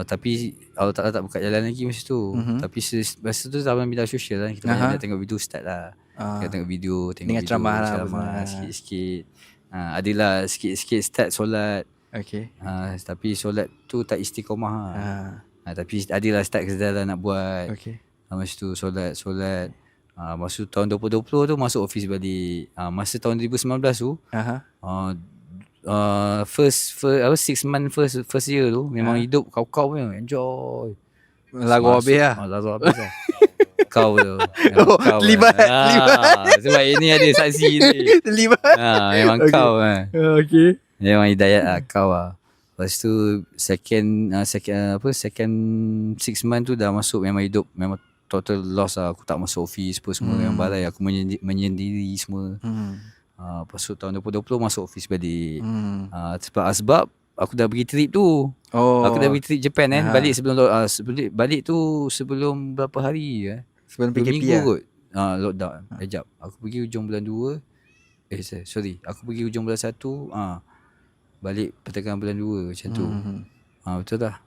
Tapi Allah Ta'ala tak buka jalan lagi masa tu. Tapi masa tu zaman bidang sosial lah. Kita banyak tengok video ustaz lah. Kita tengok video Dengan ceramah lah, ceramah sikit-sikit. Adalah sikit-sikit start solat. Okay. Tapi solat tu tak istiqomah lah. Tapi adalah start kesedaran nak buat. Okay. Masa tu solat. Masa tahun 2020 tu masuk office balik. Masa tahun 2019 tu first 6 month first year tu memang hidup kau punya enjoy. Lagu habis lah. Lagu habis lah. Kau tu. Terlibat. Sebab ini ada saksi ni. Terlibat. Memang okay. Kau Okay. Memang hidayat lah kau lah. Lepas tu second 6 month tu dah masuk memang hidup memang total loss lah. Aku tak masuk office apa semua yang balai aku menyendiri semua. Lepas tu tahun 2020 masuk office balik. Sebab aku dah pergi trip tu. Aku dah pergi trip Japan balik balik tu sebelum berapa hari sebelum PKP minggu kot. Lockdown. Sekejap. Aku pergi hujung bulan 2. Aku pergi hujung bulan 1. Balik pertengahan bulan 2 macam tu. Betul tak?